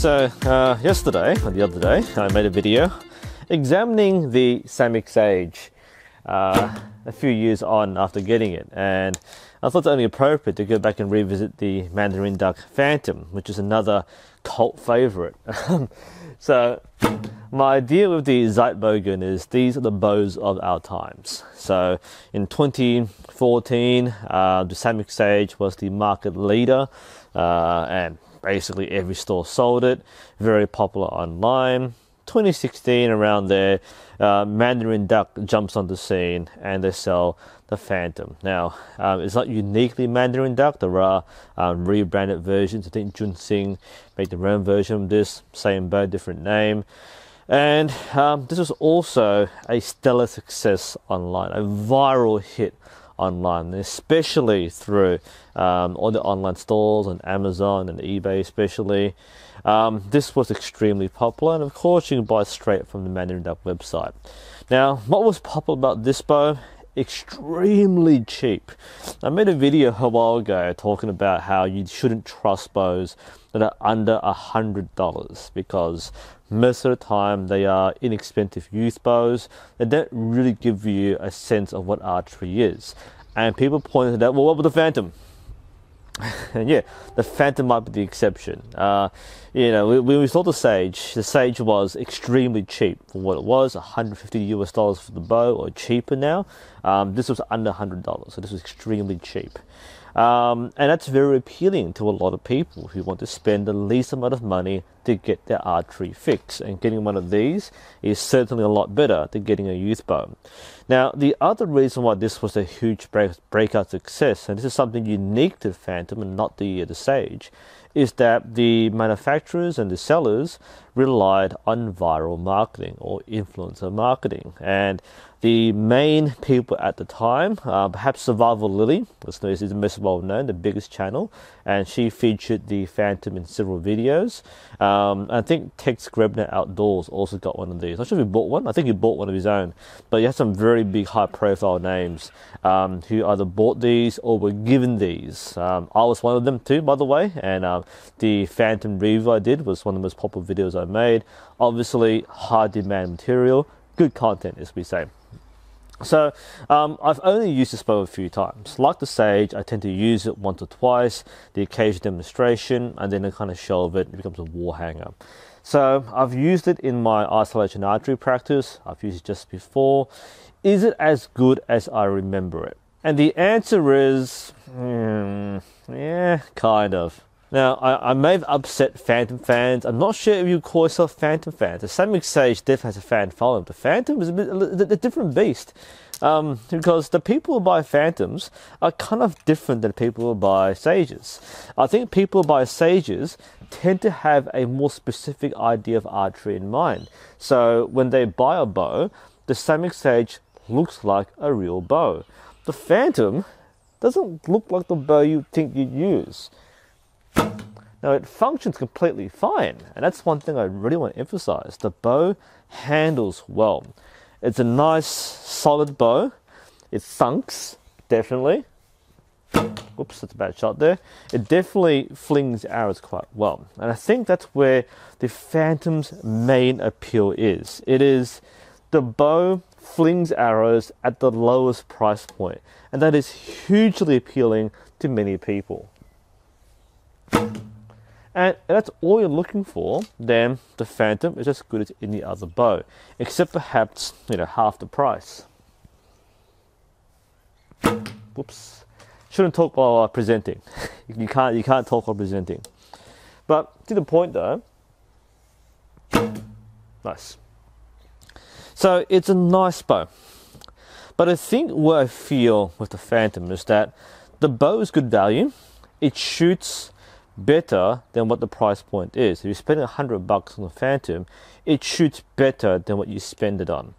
So yesterday, or the other day, I made a video examining the Samick Sage a few years on after getting it, and I thought it only appropriate to go back and revisit the Mandarin Duck Phantom, which is another cult favorite. So my idea with the Zeitbogen is these are the bows of our times. So in 2014, the Samick Sage was the market leader, and basically every store sold it, very popular online. 2016, around there, Mandarin Duck jumps on the scene and they sell the Phantom. Now, it's not uniquely Mandarin Duck. There are rebranded versions. I think NUSensei made their own version of this, same bow, different name. And this was also a stellar success online, a viral hit online, especially through all the online stores on Amazon and eBay especially. This was extremely popular, and of course you can buy straight from the Mandarin Duck website. Now, what was popular about this bow? Extremely cheap. I made a video a while ago talking about how you shouldn't trust bows that are under $100, because most of the time they are inexpensive youth bows that don't really give you a sense of what archery is. And people pointed out, well, what about the Phantom? And yeah, the Phantom might be the exception. You know, when we saw the Sage was extremely cheap for what it was, $150 for the bow, or cheaper now. This was under $100, so this was extremely cheap. And that's very appealing to a lot of people who want to spend the least amount of money to get their archery fix. And getting one of these is certainly a lot better than getting a youth bow. Now, the other reason why this was a huge breakout success, and this is something unique to the Phantom and not the Sage, is that the manufacturers and the sellers relied on viral marketing or influencer marketing. And the main people at the time, perhaps Survival Lily, is the most well known, the biggest channel, and she featured the Phantom in several videos. I think Tex Grebner Outdoors also got one of these. I'm not sure if he bought one. I think he bought one of his own. But he had some very big high-profile names who either bought these or were given these. I was one of them too, by the way, and the Phantom review I did was one of the most popular videos I made. Obviously, high-demand material, good content, as we say. So I've only used this bow a few times. Like the Sage, I tend to use it once or twice, the occasional demonstration, and then I kind of shelve it. It becomes a wall hanger. So I've used it in my isolation archery practice. I've used it just before. Is it as good as I remember it? And the answer is, yeah, kind of. Now, I may have upset Phantom fans. I'm not sure if you call yourself Phantom fans. The Samick Sage definitely has a fan following. The Phantom is a different beast. Because the people who buy Phantoms are kind of different than people who buy Sages. I think people who buy Sages tend to have a more specific idea of archery in mind. So when they buy a bow, the Samick Sage looks like a real bow. The Phantom doesn't look like the bow you think you'd use. Now, it functions completely fine, and that's one thing I really want to emphasize. The bow handles well. It's a nice, solid bow. It thunks, definitely. Oops, that's a bad shot there. It definitely flings arrows quite well, and I think that's where the Phantom's main appeal is. It is the bow flings arrows at the lowest price point, and that is hugely appealing to many people. And that's all you're looking for, then the Phantom is as good as any other bow, except perhaps, you know, half the price. Whoops. Shouldn't talk while presenting. You can't talk while presenting. But to the point though. Nice. So it's a nice bow. But I think what I feel with the Phantom is that the bow is good value. It shoots better than what the price point is. If you're spending $100 on the Phantom, it shoots better than what you spend it on.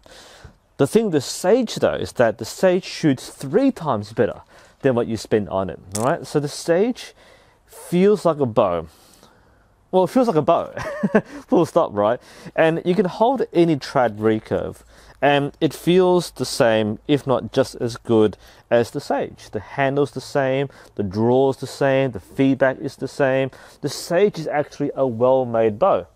The thing with the Sage though is that the Sage shoots 3 times better than what you spend on it. Alright, so the Sage feels like a bow well, it feels like a bow, full stop, right? And you can hold any trad recurve, and it feels the same, if not just as good as the Sage. The handle's the same, the draw's the same, the feedback is the same. The Sage is actually a well-made bow,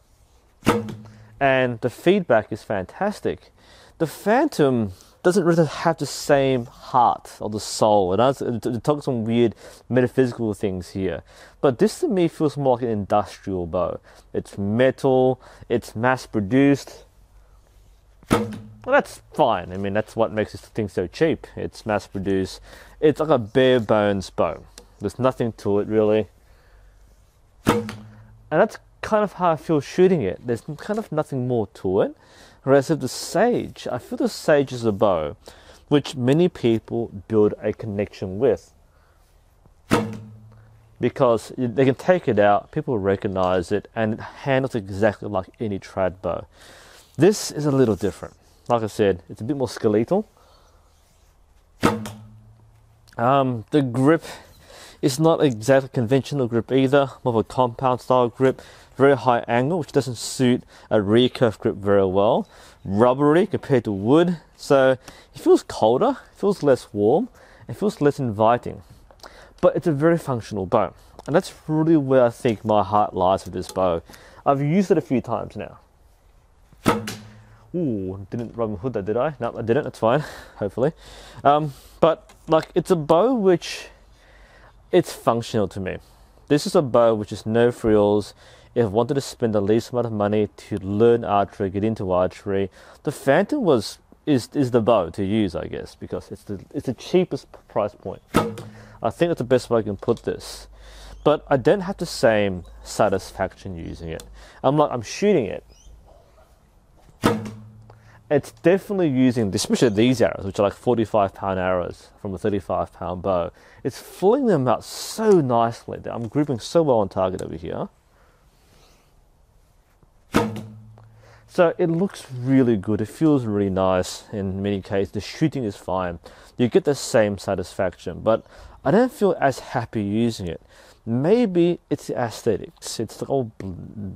and the feedback is fantastic. The Phantom doesn't really have the same heart or the soul. It talks some weird metaphysical things here. But this to me feels more like an industrial bow. It's metal, it's mass produced. Well, that's fine. I mean, that's what makes this thing so cheap. It's mass produced. It's like a bare bones bow. There's nothing to it really. And that's kind of how I feel shooting it. There's kind of nothing more to it. Whereas with the Sage, I feel the Sage is a bow which many people build a connection with. Because they can take it out, people recognize it, and it handles exactly like any trad bow. This is a little different. Like I said, it's a bit more skeletal. The grip is not exactly conventional grip either, more of a compound style grip. Very high angle, which doesn't suit a recurve grip very well. Rubbery compared to wood, so it feels colder, it feels less warm, it feels less inviting. But it's a very functional bow, and that's really where I think my heart lies with this bow. I've used it a few times now. Ooh, didn't Robin Hood that, did I? No, I didn't, that's fine, hopefully. But like, it's a bow which, it's functional to me. This is a bow which is no frills. If I wanted to spend the least amount of money to learn archery, get into archery, the Phantom is the bow to use, I guess, because it's the cheapest price point. I think that's the best way I can put this. But I don't have the same satisfaction using it. I'm shooting it. It's definitely using, especially these arrows, which are like 45-pound arrows from a 35-pound bow. It's filling them out so nicely. I'm grouping so well on target over here. So it looks really good, it feels really nice in many cases, the shooting is fine, you get the same satisfaction, but I don't feel as happy using it. Maybe it's the aesthetics, it's all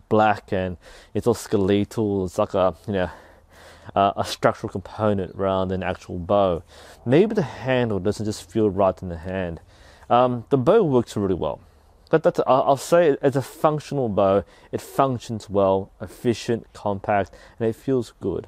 black and it's all skeletal, it's like a, you know, a structural component rather than an actual bow. Maybe the handle doesn't just feel right in the hand. The bow works really well. I'll say it's a functional bow. It functions well, efficient, compact, and it feels good.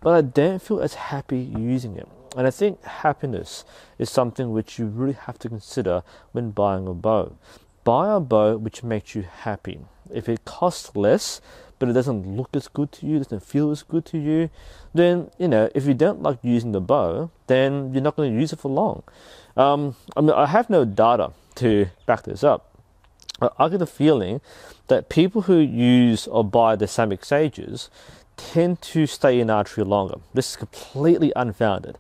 But I don't feel as happy using it. And I think happiness is something which you really have to consider when buying a bow. Buy a bow which makes you happy. If it costs less, but it doesn't look as good to you, doesn't feel as good to you, then, you know, if you don't like using the bow, then you're not going to use it for long. I mean, I have no data to back this up. I get the feeling that people who use or buy the Samick Sages tend to stay in archery longer. This is completely unfounded,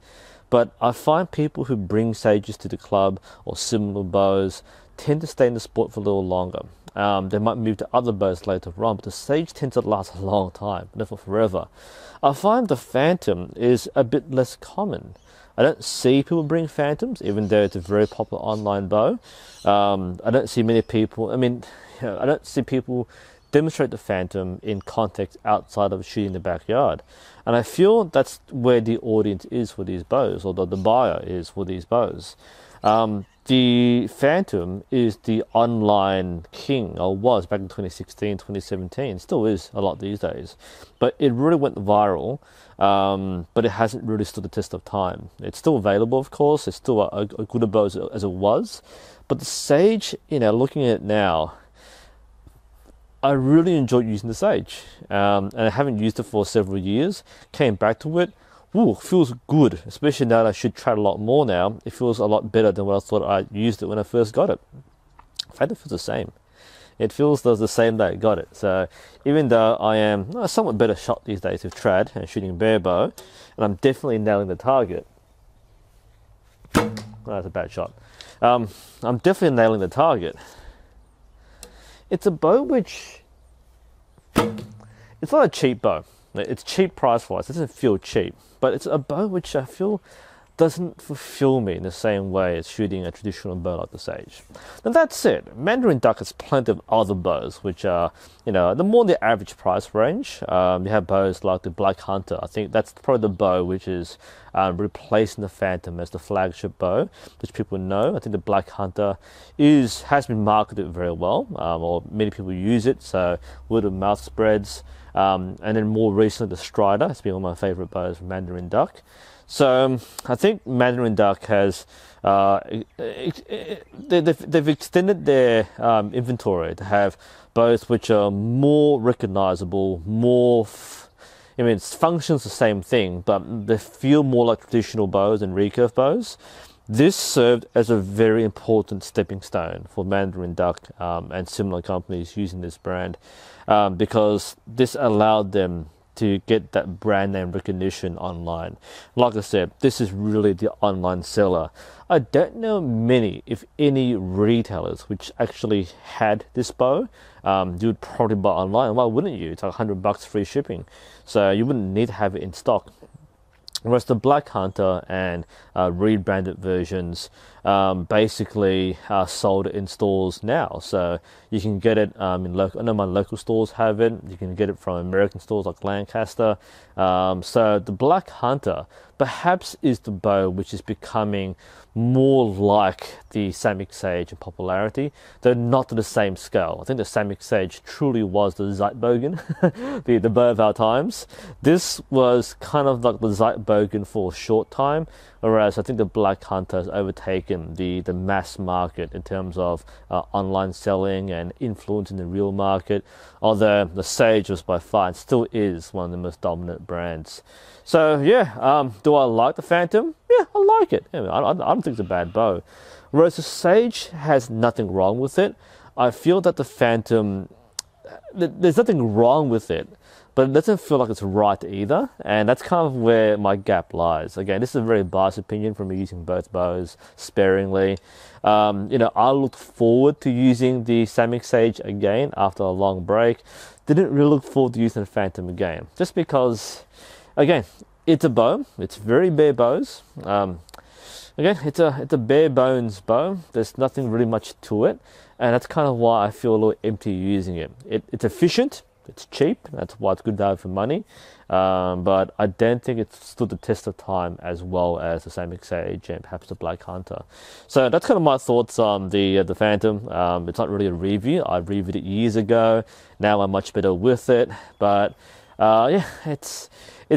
but I find people who bring Sages to the club or similar bows tend to stay in the sport for a little longer. They might move to other bows later on, but the Sage tends to last a long time, never forever. I find the Phantom is a bit less common. I don't see people bring Phantoms, even though it's a very popular online bow. I don't see many people, I mean, you know, I don't see people demonstrate the Phantom in context outside of shooting in the backyard. And I feel that's where the audience is for these bows, or the buyer is for these bows. The Phantom is the online king, or was back in 2016, 2017, still is a lot these days. But it really went viral, but it hasn't really stood the test of time. It's still available, of course, it's still a good a bow as it was. But the Sage, you know, looking at it now, I really enjoy using the Sage. And I haven't used it for several years, came back to it. Ooh, feels good, especially now that I should trad a lot more now. It feels a lot better than what I thought I used it when I first got it. In fact, it feels the same. It feels the same day I got it. So even though I am a somewhat better shot these days with trad and shooting bare bow, and I'm definitely nailing the target. Oh, that's a bad shot. I'm definitely nailing the target. It's a bow which, it's not a cheap bow. It's cheap price-wise. It doesn't feel cheap. But it's a bow which I feel doesn't fulfill me in the same way as shooting a traditional bow like the Sage. Now that said, Mandarin Duck has plenty of other bows which are, you know, the more the average price range. You have bows like the Black Hunter. I think that's probably the bow which is replacing the Phantom as the flagship bow, which people know. I think the Black Hunter has been marketed very well, or many people use it, so word of mouth spreads. And then more recently, the Strider has been one of my favorite bows from Mandarin Duck. So I think Mandarin Duck has they've extended their inventory to have bows which are more recognizable, I mean, it functions the same thing, but they feel more like traditional bows and recurve bows. This served as a very important stepping stone for Mandarin Duck and similar companies using this brand, because this allowed them to get that brand name recognition online. Like I said, this is really the online seller. I don't know many, if any, retailers which actually had this bow. You would probably buy online. Why wouldn't you? It's like $100 free shipping, so you wouldn't need to have it in stock. Whereas the Black Hunter and rebranded versions basically are sold in stores now. So you can get it in local. I know my local stores have it. You can get it from American stores like Lancaster. So the Black Hunter perhaps is the bow which is becoming more like the Samick Sage in popularity, though not to the same scale. I think the Samick Sage truly was the Zeitbogen, the bow of our times. This was kind of like the Zeitbogen for a short time, whereas I think the Black Hunter has overtaken the mass market in terms of online selling and influence in the real market, although the Sage was by far and still is one of the most dominant brands. So yeah, do I like the Phantom? Yeah, I like it. I don't think it's a bad bow. Whereas the Sage has nothing wrong with it. I feel that the Phantom, there's nothing wrong with it, but it doesn't feel like it's right either, and that's kind of where my gap lies. Again, this is a very biased opinion from me using both bows sparingly. You know, I looked forward to using the Samick Sage again after a long break. Didn't really look forward to using the Phantom again, just because, again, it's a bow. It's very bare bows. Again, it's a bare bones bow. There's nothing really much to it, and that's kind of why I feel a little empty using it. It's efficient. It's cheap. That's why it's good value for money. But I don't think it stood the test of time as well as the Samick Sage and perhaps the Black Hunter. So that's kind of my thoughts on the Phantom. It's not really a review. I reviewed it years ago. Now I'm much better with it. But yeah, it's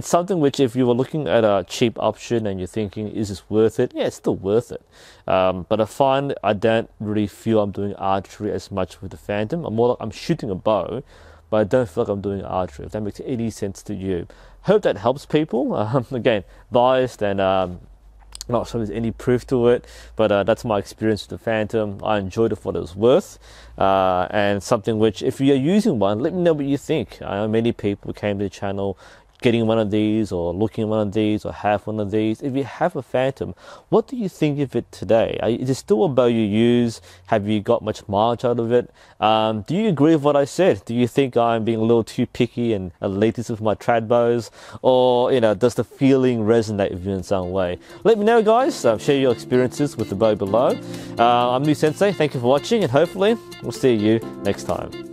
something which, if you were looking at a cheap option and you're thinking, is this worth it? Yeah, it's still worth it. But I find I don't really feel I'm doing archery as much with the Phantom. I'm more like I'm shooting a bow, but I don't feel like I'm doing archery, if that makes any sense to you. Hope that helps people. Again, biased and not sure there's any proof to it, but that's my experience with the Phantom. I enjoyed it for what it was worth, and something which, if you're using one, let me know what you think. I know many people came to the channel getting one of these or looking at one of these or have one of these. If you have a Phantom, what do you think of it today? Is it still a bow you use? Have you got much mileage out of it? Do you agree with what I said? Do you think I'm being a little too picky and elitist with my trad bows? Or, you know, does the feeling resonate with you in some way? Let me know, guys. Share your experiences with the bow below. I'm NUSensei. Thank you for watching, and hopefully we'll see you next time.